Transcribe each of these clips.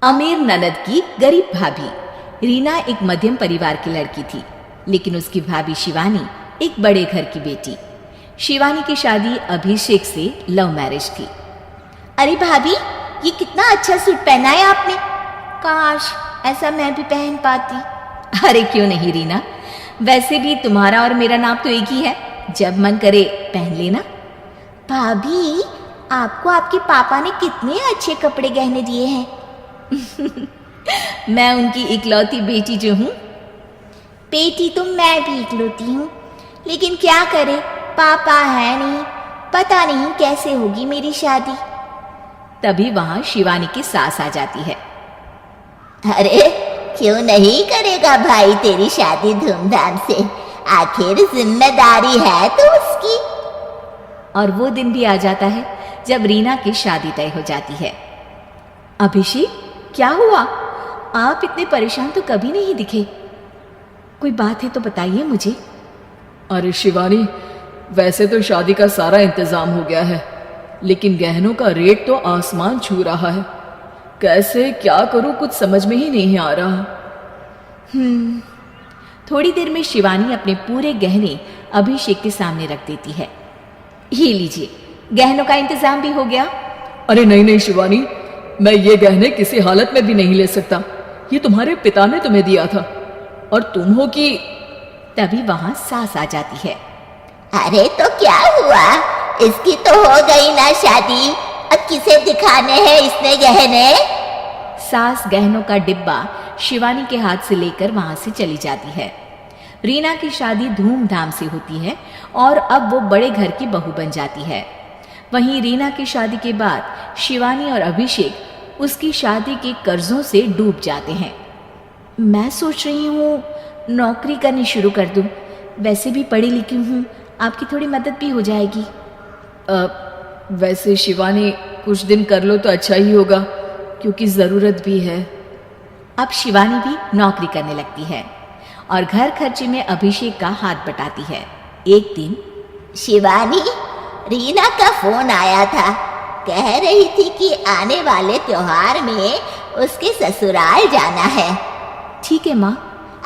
अमीर ननद की गरीब भाभी। रीना एक मध्यम परिवार की लड़की थी, लेकिन उसकी भाभी शिवानी एक बड़े घर की बेटी। शिवानी की शादी अभिषेक से लव मैरिज थी। अरे भाभी, ये कितना अच्छा सूट पहना है आपने। काश ऐसा मैं भी पहन पाती। अरे क्यों नहीं रीना, वैसे भी तुम्हारा और मेरा नाम तो एक ही है, जब मन करे पहन लेना। भाभी, आपको आपके पापा ने कितने अच्छे कपड़े गहने दिए हैं। मैं उनकी इकलौती बेटी जो हूँ। बेटी तो मैं भी इकलौती हूँ, लेकिन क्या करे, पापा है नहीं, पता नहीं कैसे होगी मेरी शादी। तभी वहां शिवानी की सास आ जाती है। अरे क्यों नहीं करेगा भाई तेरी शादी धूमधाम से, आखिर जिम्मेदारी है तो उसकी। और वो दिन भी आ जाता है जब रीना की शादी तय हो जाती है। अभिषेक, क्या हुआ? आप इतने परेशान तो कभी नहीं दिखे, कोई बात है तो बताइए मुझे। अरे शिवानी, वैसे तो शादी का सारा इंतजाम हो गया है, लेकिन गहनों का रेट तो आसमान छू रहा है। कैसे क्या करूं, कुछ समझ में ही नहीं आ रहा। थोड़ी देर में शिवानी अपने पूरे गहने अभिषेक के सामने रख देती है। ये लीजिए, गहनों का इंतजाम भी हो गया। अरे नहीं नहीं शिवानी, मैं ये गहने किसी हालत में भी नहीं ले सकता। ये तुम्हारे पिता ने तुम्हें दिया था, और तुम हो कि। तभी वहां सास आ जाती है। अरे तो क्या हुआ, इसकी तो हो गई ना शादी, अब किसे दिखाने हैं इसने गहने। सास गहनों का डिब्बा शिवानी के हाथ से लेकर वहां से चली जाती है। रीना की शादी धूमधाम से होती है और अब वो बड़े घर की बहू बन जाती है। वहीं रीना की शादी के बाद शिवानी और अभिषेक उसकी शादी के कर्जों से डूब जाते हैं। मैं सोच रही हूँ नौकरी करनी शुरू कर दूँ, वैसे भी पढ़ी लिखी हूँ, आपकी थोड़ी मदद भी हो जाएगी। वैसे शिवानी, कुछ दिन कर लो तो अच्छा ही होगा, क्योंकि ज़रूरत भी है। अब शिवानी भी नौकरी करने लगती है और घर खर्चे में अभिषेक का हाथ बटाती है। एक दिन शिवानी, रीना का फोन आया था, कह रही थी कि आने वाले त्योहार में उसके ससुराल जाना है। ठीक है माँ।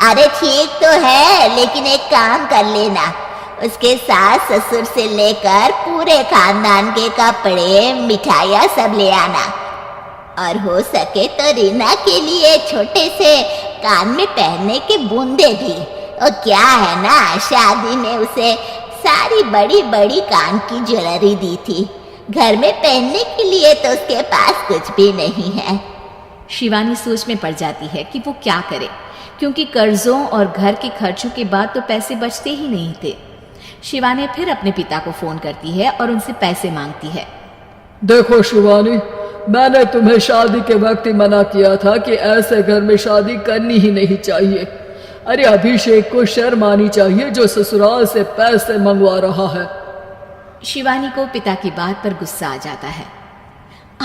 अरे ठीक तो है, लेकिन एक काम कर लेना, उसके सास ससुर से लेकर पूरे खानदान के कपड़े मिठाइयाँ सब ले आना, और हो सके तो रीना के लिए छोटे से कान में पहनने के बूंदे भी। और क्या है ना, शादी में उसे सारी बड़ी बड़ी कान की ज्वेलरी दी थी, घर में पहनने के लिए तो उसके पास कुछ भी नहीं है। शिवानी सोच में पड़ जाती है कि वो क्या करे, क्योंकि कर्जों और घर के खर्चों के बाद तो पैसे बचते ही नहीं थे। शिवानी फिर अपने पिता को फोन करती है और उनसे पैसे मांगती है। देखो शिवानी, मैंने तुम्हें शादी के वक्त ही मना किया था कि ऐसे घर में शादी करनी ही नहीं चाहिए। अरे अभिषेक को शर्म आनी चाहिए जो ससुराल से पैसे मंगवा रहा है। शिवानी को पिता की बात पर गुस्सा आ जाता है।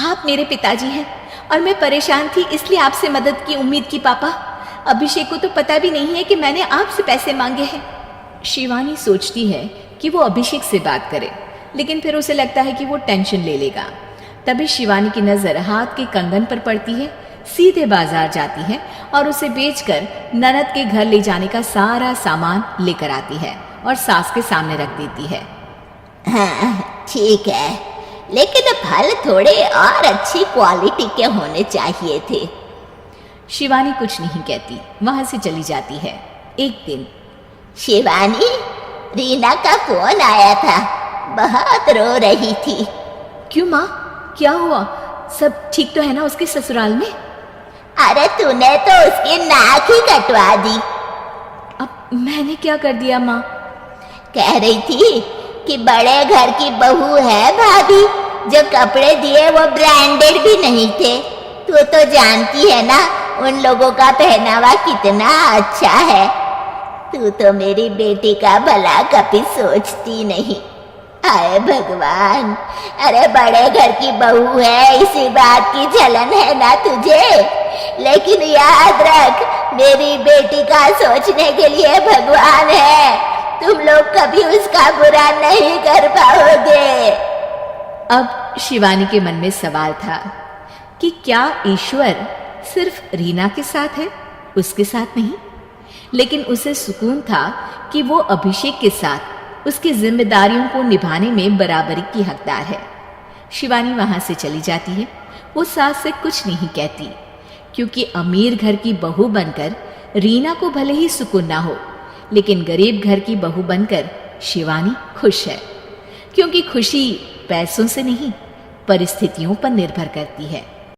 आप मेरे पिताजी हैं और मैं परेशान थी, इसलिए आपसे मदद की उम्मीद की पापा। अभिषेक को तो पता भी नहीं है कि मैंने आपसे पैसे मांगे हैं। शिवानी सोचती है कि वो अभिषेक से बात करे, लेकिन फिर उसे लगता है कि वो टेंशन ले लेगा। तभी शिवानी की नज़र हाथ के कंगन पर पड़ती है, सीधे बाजार जाती है और उसे बेचकर ननद के घर ले जाने का सारा सामान लेकर आती है और सास के सामने रख देती है। हाँ ठीक है, लेकिन फल थोड़े और अच्छी क्वालिटी के होने चाहिए थे। शिवानी कुछ नहीं कहती, वहां से चली जाती है। एक दिन शिवानी, रीना का फोन आया था, बहुत रो रही थी। क्यों माँ, क्या हुआ? सब ठीक तो है ना उसके ससुराल में? अरे तूने तो उसकी नाक ही कटवा दी। अब मैंने क्या कर दिया माँ? कह रही थी कि बड़े घर की बहू है भाभी, जो कपड़े दिए वो ब्रांडेड भी नहीं थे। तू तो जानती है ना उन लोगों का पहनावा कितना अच्छा है। तू तो मेरी बेटी का भला कभी सोचती नहीं। हाय भगवान, अरे बड़े घर की बहू है, इसी बात की जलन है ना तुझे, लेकिन याद रख, मेरी बेटी का सोचने के लिए भगवान है। तुम लोग कभी उसका बुरा नहीं कर पाओगे। अब शिवानी के मन में सवाल था कि क्या ईश्वर सिर्फ रीना के साथ है, उसके साथ नहीं। लेकिन उसे सुकून था कि वो अभिषेक के साथ उसकी जिम्मेदारियों को निभाने में बराबरी की हकदार है। शिवानी वहां से चली जाती है। वो सास से कुछ नहीं कहती, क्योंकि अमीर घर की बहू बनकर रीना को भले ही सुकून ना हो, लेकिन गरीब घर की बहू बनकर शिवानी खुश है, क्योंकि खुशी पैसों से नहीं परिस्थितियों पर निर्भर करती है।